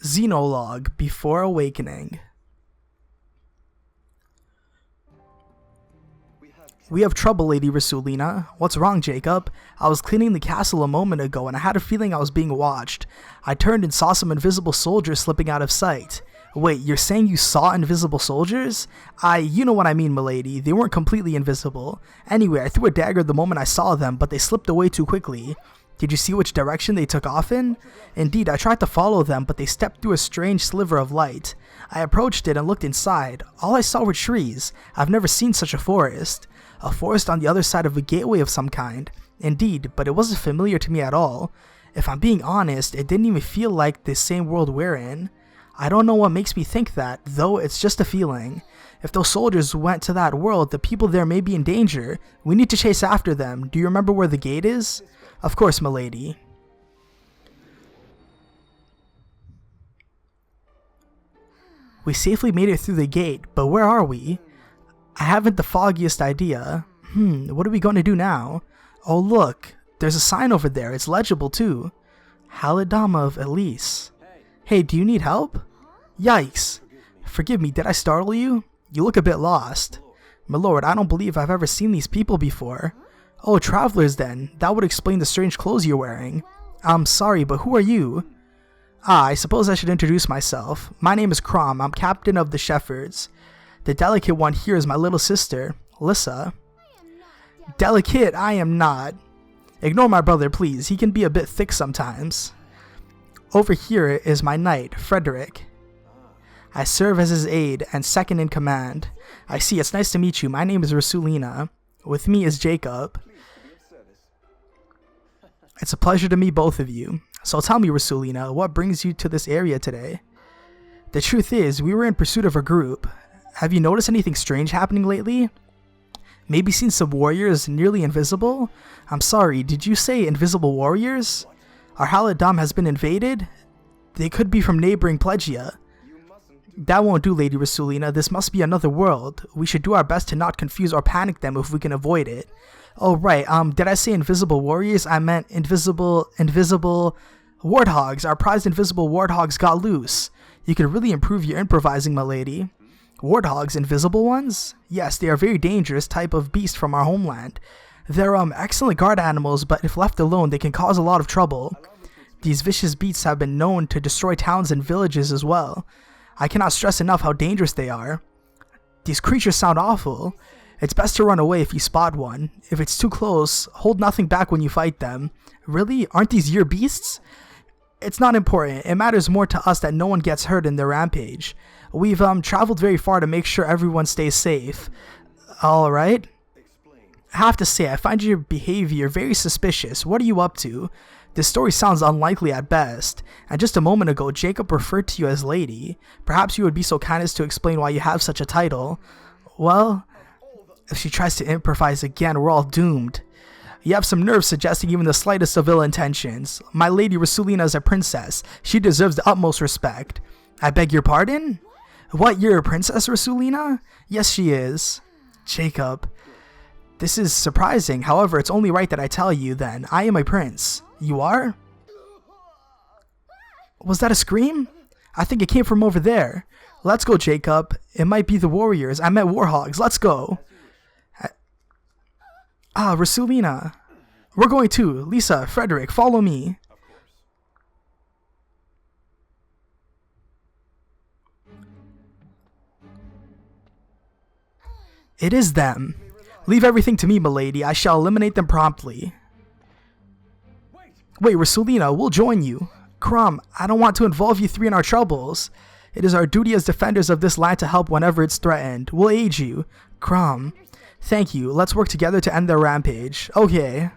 Xenologue Before Awakening. We have trouble, Lady Rasoulina. What's wrong, Jacob? I was cleaning the castle a moment ago and I had a feeling I was being watched. I turned and saw some invisible soldiers slipping out of sight. Wait, you're saying you saw invisible soldiers? You know what I mean, milady. They weren't completely invisible. Anyway, I threw a dagger the moment I saw them, but they slipped away too quickly. Did you see which direction they took off in? Indeed, I tried to follow them, but they stepped through a strange sliver of light. I approached it and looked inside. All I saw were trees. I've never seen such a forest. A forest on the other side of a gateway of some kind. Indeed, but it wasn't familiar to me at all. If I'm being honest, it didn't even feel like the same world we're in. I don't know what makes me think that, though it's just a feeling. If those soldiers went to that world, the people there may be in danger. We need to chase after them. Do you remember where the gate is? Of course, milady. We safely made it through the gate, but where are we? I haven't the foggiest idea. What are we going to do now? Oh look, there's a sign over there. It's legible too. Halidama of Elise. Hey, do you need help? Yikes. Forgive me, did I startle you? You look a bit lost. My lord, I don't believe I've ever seen these people before. Oh, travelers then. That would explain the strange clothes you're wearing. I'm sorry, but who are you? I suppose I should introduce myself. My name is Crom. I'm captain of the Shepherds. The delicate one here is my little sister, Lissa. Delicate? I am not. Ignore my brother, please. He can be a bit thick sometimes. Over here is my knight, Frederick. I serve as his aide and second in command. I see, it's nice to meet you. My name is Rasoulina. With me is Jacob. It's a pleasure to meet both of you. So tell me, Rasoulina, what brings you to this area today? The truth is, we were in pursuit of a group. Have you noticed anything strange happening lately? Maybe seen some warriors nearly invisible? I'm sorry, did you say invisible warriors? Our Halidam has been invaded? They could be from neighboring Plegia. That won't do, Lady Rasoulina. This must be another world. We should do our best to not confuse or panic them if we can avoid it. Oh right, did I say invisible warriors? I meant invisible warthogs. Our prized invisible warthogs got loose. You could really improve your improvising, my lady. Warthogs, invisible ones? Yes, they are a very dangerous type of beast from our homeland. They're excellent guard animals, but if left alone, they can cause a lot of trouble. These vicious beasts have been known to destroy towns and villages as well. I cannot stress enough how dangerous they are. These creatures sound awful. It's best to run away if you spot one. If it's too close, hold nothing back when you fight them. Really? Aren't these your beasts? It's not important. It matters more to us that no one gets hurt in their rampage. We've traveled very far to make sure everyone stays safe. Alright? I have to say, I find your behavior very suspicious. What are you up to? This story sounds unlikely at best. And just a moment ago, Jacob referred to you as lady. Perhaps you would be so kind as to explain why you have such a title. Well, if she tries to improvise again, we're all doomed. You have some nerve suggesting even the slightest of ill intentions. My Lady Rasoulina is a princess. She deserves the utmost respect. I beg your pardon? What, you're a princess, Rasoulina? Yes, she is. Jacob. This is surprising. However, it's only right that I tell you then. I am a prince. You are? Was that a scream? I think it came from over there. Let's go, Jacob. It might be the warriors. I meant warhogs. Let's go. Rasoulina. We're going too. Lisa, Frederick, follow me. It is them. Leave everything to me, milady. I shall eliminate them promptly. Wait, Rasoulina, we'll join you. Crom, I don't want to involve you three in our troubles. It is our duty as defenders of this land to help whenever it's threatened. We'll aid you. Crom. Thank you. Let's work together to end their rampage. Okay.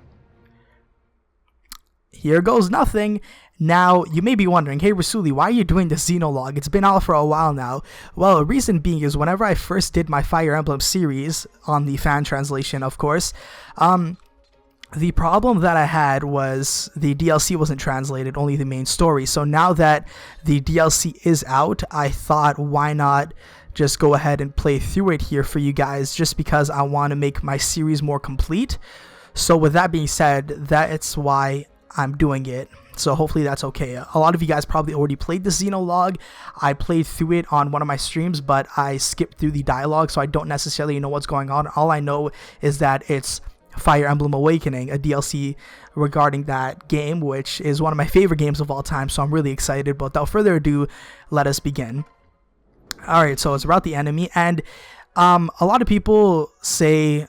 Here goes nothing. Now, you may be wondering, hey Rasouli, why are you doing this Xenologue? It's been out for a while now. Well, the reason being is whenever I first did my Fire Emblem series, on the fan translation of course, the problem that I had was the DLC wasn't translated, only the main story. So now that the DLC is out, I thought why not just go ahead and play through it here for you guys, just because I want to make my series more complete. So with that being said, that's why I'm doing it. so hopefully that's okay. A lot of you guys probably already played the Xenologue. I played through it on one of my streams, but I skipped through the dialogue, so I don't necessarily know what's going on. All I know is that it's Fire Emblem Awakening, a DLC regarding that game, which is one of my favorite games of all time, so I'm really excited. But without further ado, let us begin. Alright, so it's about the enemy, and a lot of people say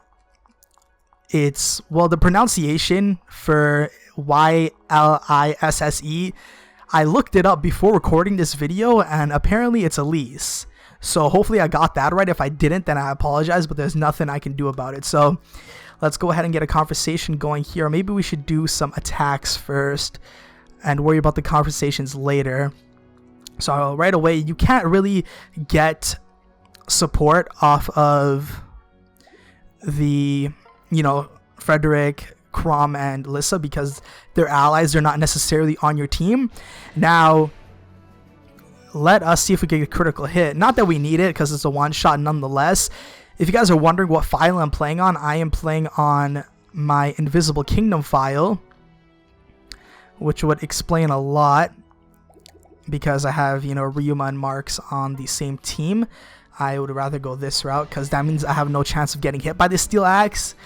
it's, well, the pronunciation for Y-L-I-S-S-E, I looked it up before recording this video, and apparently it's Elise. So hopefully I got that right. If I didn't, then I apologize, but there's nothing I can do about it. So let's go ahead and get a conversation going here. Maybe we should do some attacks first and worry about the conversations later. So right away, you can't really get support off of the, you know, Frederick, Chrom, and Lissa because they're allies. They're not necessarily on your team. Now, let us see if we can get a critical hit. Not that we need it because it's a one-shot nonetheless. If you guys are wondering what file I'm playing on, I am playing on my Invisible Kingdom file, which would explain a lot because I have, you know, Ryuma and Marks on the same team. I would rather go this route because that means I have no chance of getting hit by this steel axe.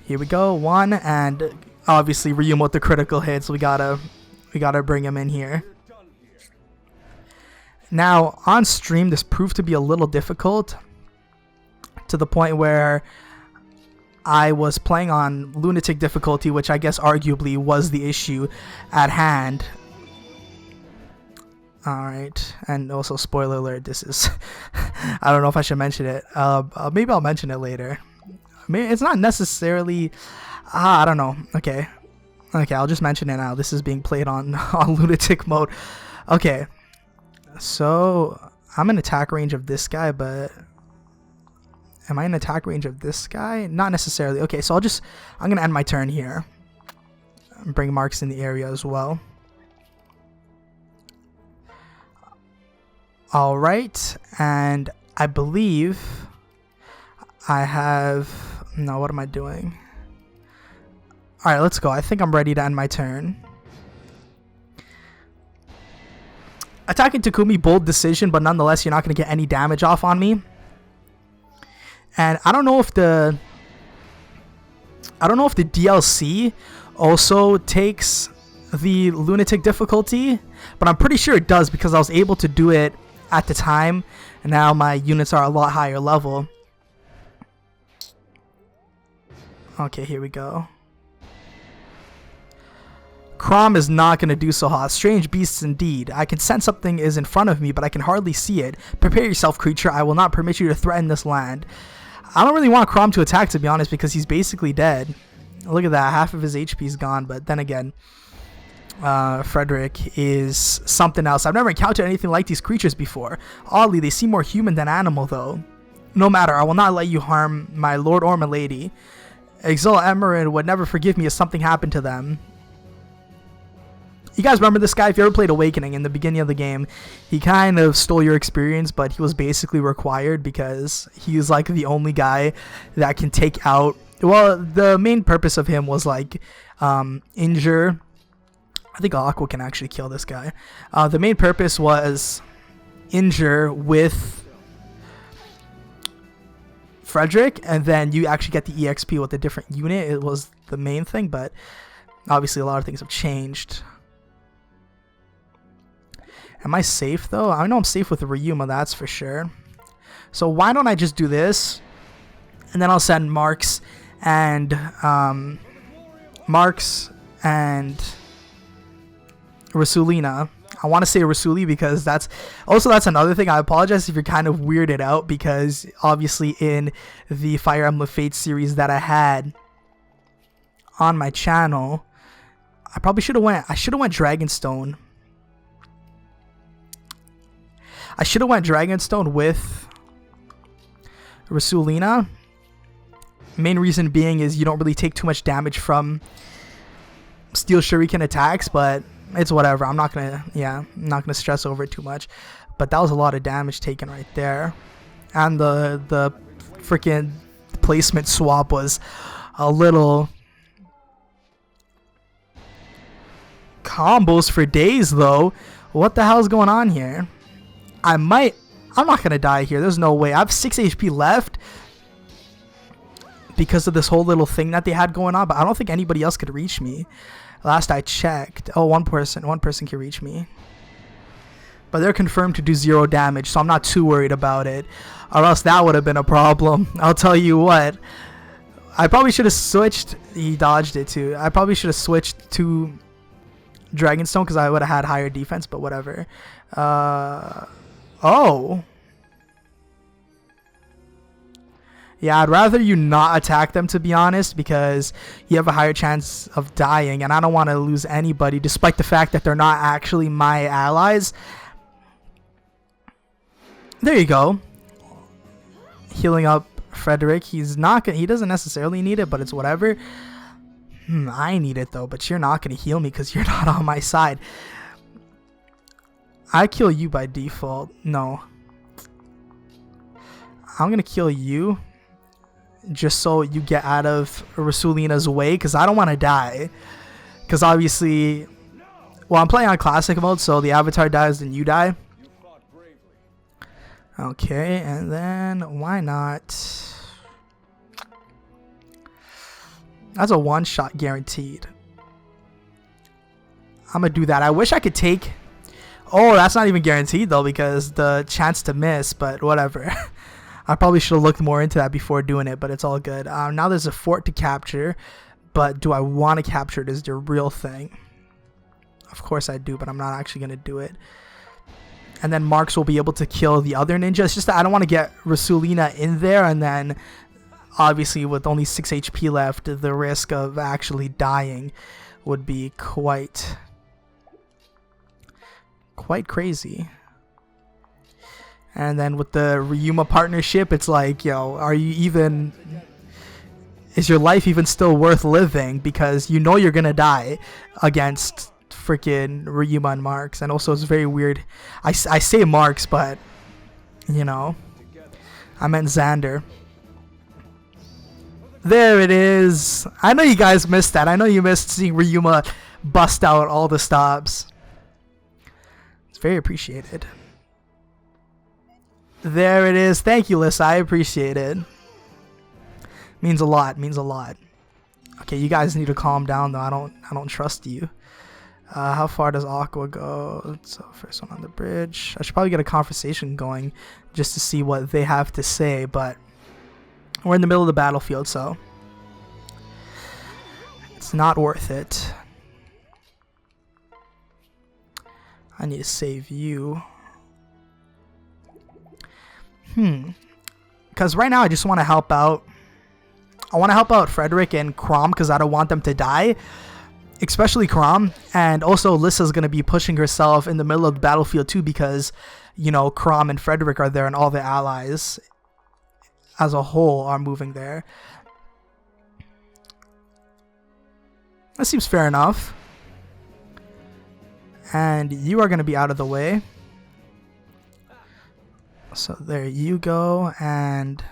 Here we go, one, and obviously Ryuma with the critical hits. We gotta bring him in here. Now on stream, this proved to be a little difficult to the point where I was playing on lunatic difficulty, which I guess arguably was the issue at hand. Alright, and also spoiler alert, this is I don't know if I should mention it. Maybe I'll mention it later. Maybe it's not necessarily I don't know. Okay, I'll just mention it now. This is being played on lunatic mode. Okay, so I'm in attack range of this guy, but am I in attack range of this guy? Not necessarily. Okay, so I'm gonna end my turn here. Bring Marks in the area as well. Alright, and I believe I have... No, what am I doing? Alright, let's go. I think I'm ready to end my turn. Attacking Takumi, bold decision, but nonetheless, you're not going to get any damage off on me. And I don't know if the DLC also takes the lunatic difficulty, but I'm pretty sure it does because I was able to do it at the time, and now my units are a lot higher level. Okay, here we go. Chrom is not going to do so hot. Strange beasts indeed. I can sense something is in front of me, but I can hardly see it. Prepare yourself, creature. I will not permit you to threaten this land. I don't really want Chrom to attack, to be honest, because he's basically dead. Look at that. Half of his HP is gone, but then again, Frederick is something else. I've never encountered anything like these creatures before. Oddly, they seem more human than animal, though. No matter, I will not let you harm my lord or my lady. Exil Emerin would never forgive me if something happened to them. You guys remember this guy? If you ever played Awakening in the beginning of the game, he kind of stole your experience, but he was basically required because he's like the only guy that can take out... Well, the main purpose of him was like injure... I think Aqua can actually kill this guy. The main purpose was injure with Frederick, and then you actually get the EXP with a different unit. It was the main thing, but obviously a lot of things have changed. Am I safe though? I know I'm safe with Ryuma, that's for sure. So why don't I just do this, and then I'll send Marks and Rasoulina. I want to say Rasouli because that's another thing. I apologize if you're kind of weirded out because obviously in the Fire Emblem Fates series that I had on my channel, I should have went Dragonstone. I should have went Dragonstone with Rasoulina. Main reason being is you don't really take too much damage from Steel Shuriken attacks, but it's whatever. I'm not gonna stress over it too much. But that was a lot of damage taken right there, and the freaking placement swap was a little combos for days, though. What the hell is going on here? I'm not gonna die here. There's no way. I have 6 HP left because of this whole little thing that they had going on, but I don't think anybody else could reach me. Last I checked. Oh, one person can reach me. But they're confirmed to do 0 damage, so I'm not too worried about it. Or else that would have been a problem. I'll tell you what. I probably should have switched. He dodged it too. I probably should have switched to Dragonstone because I would have had higher defense, but whatever. Oh. Yeah, I'd rather you not attack them, to be honest, because you have a higher chance of dying, and I don't want to lose anybody, despite the fact that they're not actually my allies. There you go. Healing up Frederick. He doesn't necessarily need it, but it's whatever. I need it though, but you're not going to heal me because you're not on my side. I kill you by default. No. I'm going to kill you just so you get out of Rasoulina's way, because I don't want to die. Because obviously, well, I'm playing on classic mode, so the avatar dies, then you die. Okay, and then why not? That's a one-shot guaranteed. I'm going to do that. I wish I could take... Oh, that's not even guaranteed, though, because the chance to miss, but whatever. I probably should have looked more into that before doing it, but it's all good. Now there's a fort to capture, but do I want to capture it is the real thing. Of course I do, but I'm not actually going to do it. And then Marks will be able to kill the other ninja. It's just that I don't want to get Rasoulina in there, and then obviously with only 6 HP left, the risk of actually dying would be quite crazy. And then with the Ryuma partnership, it's like, yo, is your life even still worth living? Because you know you're gonna die against freaking Ryuma and Marks. And also it's very weird. I say Marks, but you know, I meant Xander. There it is. I know you guys missed that. I know you missed seeing Ryuma bust out all the stops. It's very appreciated. There it is. Thank you, Lissa. I appreciate it. Means a lot. Means a lot. Okay, you guys need to calm down though. I don't trust you. How far does Aqua go? So first one on the bridge. I should probably get a conversation going just to see what they have to say, but we're in the middle of the battlefield, so it's not worth it. I need to save you. Because right now I just want to help out. I want to help out Frederick and Chrom because I don't want them to die. Especially Chrom. And also Lissa's going to be pushing herself in the middle of the battlefield too because, you know, Chrom and Frederick are there and all the allies as a whole are moving there. That seems fair enough. And you are going to be out of the way. So there you go, and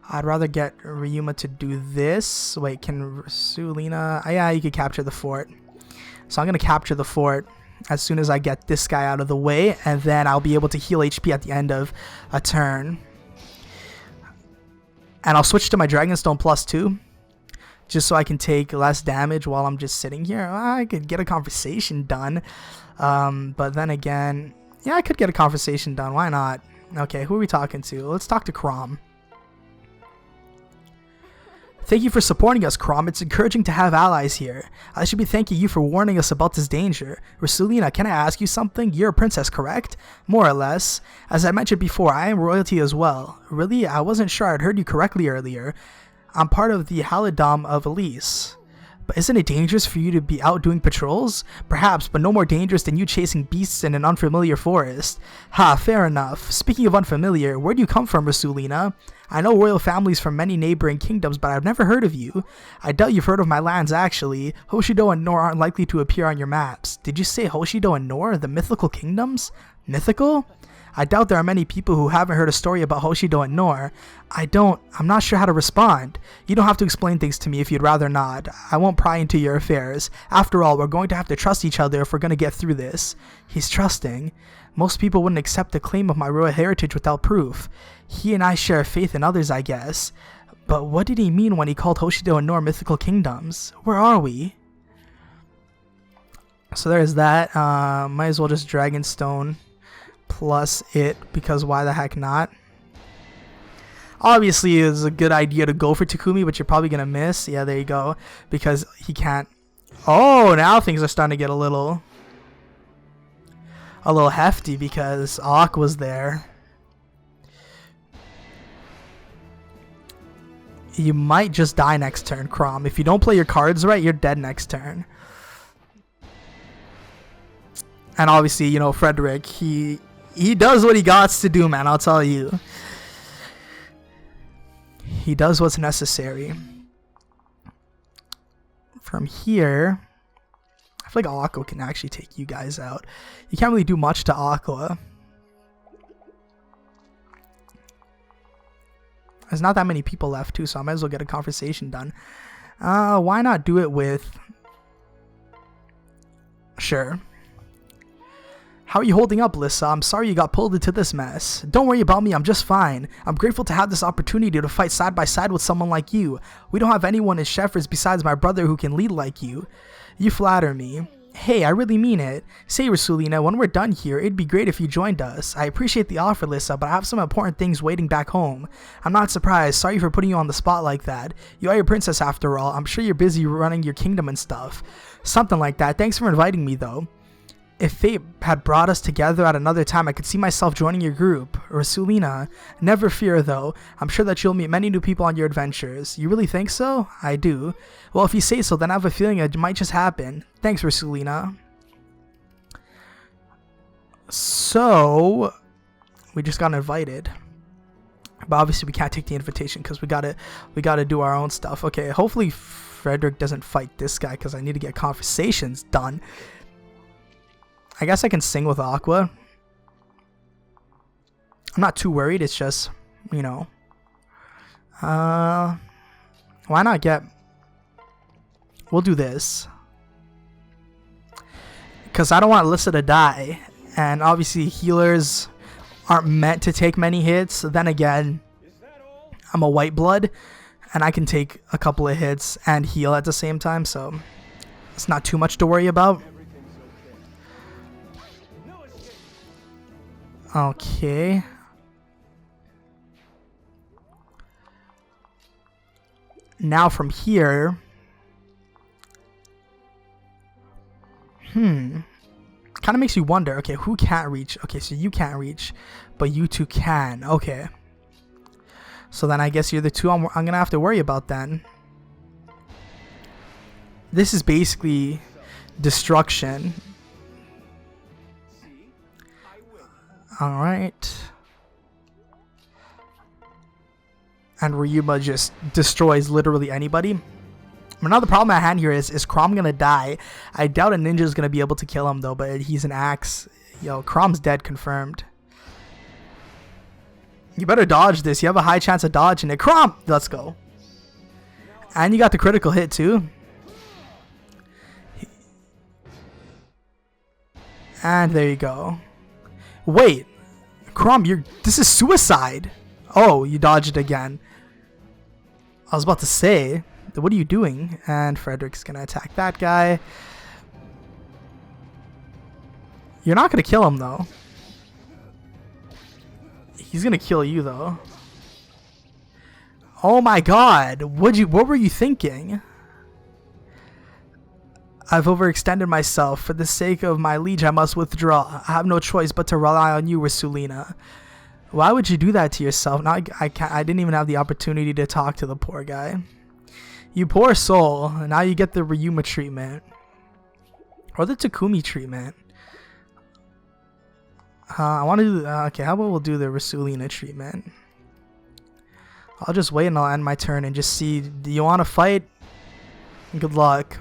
I'd rather get Ryuma to do this. Wait, can Rasoulina... yeah, you could capture the fort. So I'm going to capture the fort as soon as I get this guy out of the way, and then I'll be able to heal HP at the end of a turn. And I'll switch to my Dragonstone +2, just so I can take less damage while I'm just sitting here. I could get a conversation done, but then again... yeah, I could get a conversation done. Why not? Okay, who are we talking to? Let's talk to Chrom. Thank you for supporting us, Chrom. It's encouraging to have allies here. I should be thanking you for warning us about this danger. Rasoulina, can I ask you something? You're a princess, correct? More or less. As I mentioned before, I am royalty as well. Really? I wasn't sure I'd heard you correctly earlier. I'm part of the Halidom of Elise. But isn't it dangerous for you to be out doing patrols? Perhaps, but no more dangerous than you chasing beasts in an unfamiliar forest. Ha, fair enough. Speaking of unfamiliar, where do you come from, Rasoulina? I know royal families from many neighboring kingdoms, but I've never heard of you. I doubt you've heard of my lands, actually. Hoshido and Nor aren't likely to appear on your maps. Did you say Hoshido and Nor, the mythical kingdoms? Mythical? I doubt there are many people who haven't heard a story about Hoshido and Nor. I'm not sure how to respond. You don't have to explain things to me if you'd rather not. I won't pry into your affairs. After all, we're going to have to trust each other if we're going to get through this. He's trusting. Most people wouldn't accept the claim of my royal heritage without proof. He and I share faith in others, I guess. But what did he mean when he called Hoshido and Nor mythical kingdoms? Where are we? So there's that. Might as well just Dragonstone plus it, because why the heck not? Obviously it's a good idea to go for Takumi, but you're probably gonna miss. Yeah, there you go, because he can't. Oh, now things are starting to get a little hefty because Aqua's there. You might just die next turn, Chrom. If you don't play your cards right, you're dead next turn. And obviously, you know, Frederick, he does what he gots to do, man, I'll tell you. He does what's necessary. From here, I feel like Aqua can actually take you guys out. You can't really do much to Aqua. There's not that many people left too, so I might as well get a conversation done. Why not do it with... Sure. How are you holding up, Lissa? I'm sorry you got pulled into this mess. Don't worry about me, I'm just fine. I'm grateful to have this opportunity to fight side by side with someone like you. We don't have anyone in Shepherds besides my brother who can lead like you. You flatter me. Hey, I really mean it. Say, Rasoulina, when we're done here, it'd be great if you joined us. I appreciate the offer, Lissa, but I have some important things waiting back home. I'm not surprised. Sorry for putting you on the spot like that. You are your princess after all. I'm sure you're busy running your kingdom and stuff. Something like that. Thanks for inviting me, though. If fate had brought us together at another time, I could see myself joining your group. Rasoulina, never fear though. I'm sure that you'll meet many new people on your adventures. You really think so? I do. Well, if you say so, then I have a feeling it might just happen. Thanks, Rasoulina. So, we just got invited. But obviously we can't take the invitation because we gotta do our own stuff. Okay, hopefully Frederick doesn't fight this guy because I need to get conversations done. I guess I can sing with Aqua. I'm not too worried. It's just, you know. Why not get... We'll do this. Because I don't want Alyssa to die. And obviously healers aren't meant to take many hits. Then again, I'm a white blood. And I can take a couple of hits and heal at the same time. So it's not too much to worry about. Okay. Now from here. Kind of makes you wonder. Okay, who can't reach? Okay, so you can't reach, but you two can. Okay. So then I guess you're the two I'm going to have to worry about then. This is basically destruction. Alright. And Ryuma just destroys literally anybody. Another problem at hand here is Chrom gonna die? I doubt a ninja is gonna be able to kill him though, but he's an axe. Yo, Chrom's dead, confirmed. You better dodge this. You have a high chance of dodging it. Chrom! Let's go. And you got the critical hit too. And there you go. Wait, Chrom, this is suicide. Oh, you dodged it again. I was about to say, what are you doing? And Frederick's gonna attack that guy. You're not gonna kill him though. He's gonna kill you though. Oh my god, what were you thinking? I've overextended myself. For the sake of my liege, I must withdraw. I have no choice but to rely on you, Rasoulina. Why would you do that to yourself? Now I didn't even have the opportunity to talk to the poor guy. You poor soul. Now you get the Ryuma treatment. Or the Takumi treatment. I want to do... okay, how about we'll do the Rasoulina treatment. I'll just wait and I'll end my turn and just see. Do you want to fight? Good luck.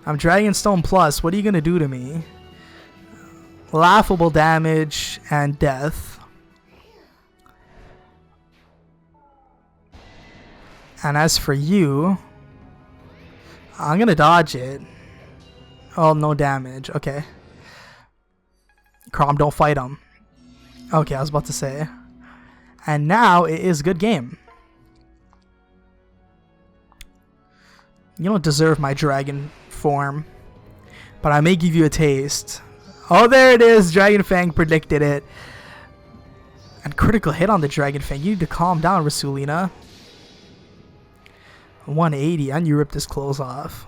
I'm Dragonstone Plus. What are you going to do to me? Laughable damage and death. And as for you, I'm going to dodge it. Oh, no damage. Okay. Crom, don't fight him. Okay, I was about to say. And now it is good game. You don't deserve my dragon form, but I may give you a taste. Oh, there it is. Dragon Fang predicted it. And critical hit on the Dragon Fang. You need to calm down, Rasoulina. 180, and you ripped his clothes off.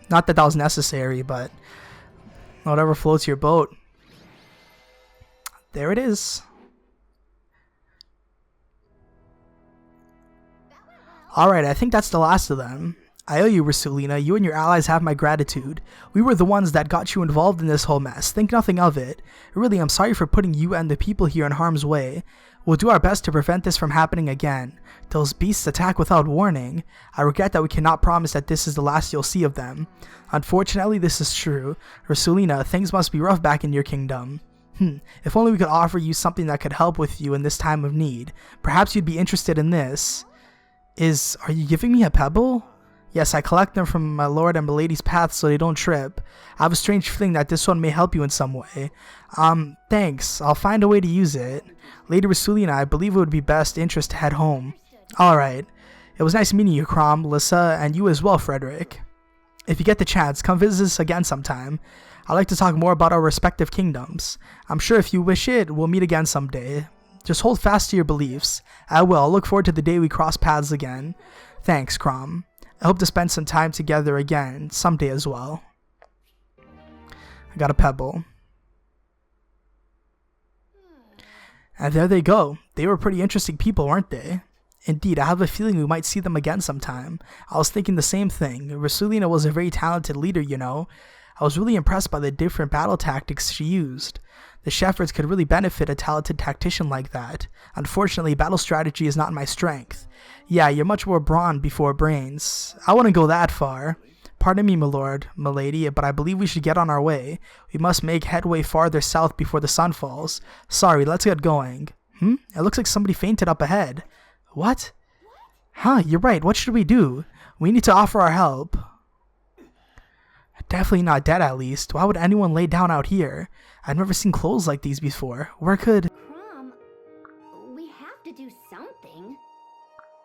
Not that that was necessary, but whatever floats your boat. There it is. Alright, I think that's the last of them. I owe you, Rasoulina. You and your allies have my gratitude. We were the ones that got you involved in this whole mess. Think nothing of it. Really, I'm sorry for putting you and the people here in harm's way. We'll do our best to prevent this from happening again. Those beasts attack without warning. I regret that we cannot promise that this is the last you'll see of them. Unfortunately, this is true. Rasoulina, things must be rough back in your kingdom. If only we could offer you something that could help with you in this time of need. Perhaps you'd be interested in this. Are you giving me a pebble? Yes, I collect them from my lord and milady's path so they don't trip. I have a strange feeling that this one may help you in some way. Thanks. I'll find a way to use it. Lady Rasoulina, I believe it would be best interest to head home. Alright. It was nice meeting you, Crom, Lissa, and you as well, Frederick. If you get the chance, come visit us again sometime. I'd like to talk more about our respective kingdoms. I'm sure if you wish it, we'll meet again someday. Just hold fast to your beliefs. I will. I'll look forward to the day we cross paths again. Thanks, Crom. I hope to spend some time together again someday as well. I got a pebble. And there they go. They were pretty interesting people, weren't they? Indeed, I have a feeling we might see them again sometime. I was thinking the same thing. Rasoulina was a very talented leader, you know. I was really impressed by the different battle tactics she used. The shepherds could really benefit a talented tactician like that. Unfortunately, battle strategy is not my strength. Yeah, you're much more brawn before brains. I wouldn't go that far. Pardon me, my lord, my lady, but I believe we should get on our way. We must make headway farther south before the sun falls. Sorry, let's get going. It looks like somebody fainted up ahead. What? Huh, you're right. What should we do? We need to offer our help. Definitely not dead, at least. Why would anyone lay down out here? I've never seen clothes like these before. Where could... Crom, we have to do something.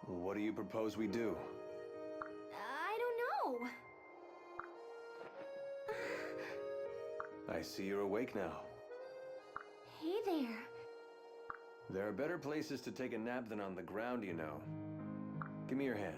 What do you propose we do? I don't know. I see you're awake now. Hey there. There are better places to take a nap than on the ground, you know. Give me your hand.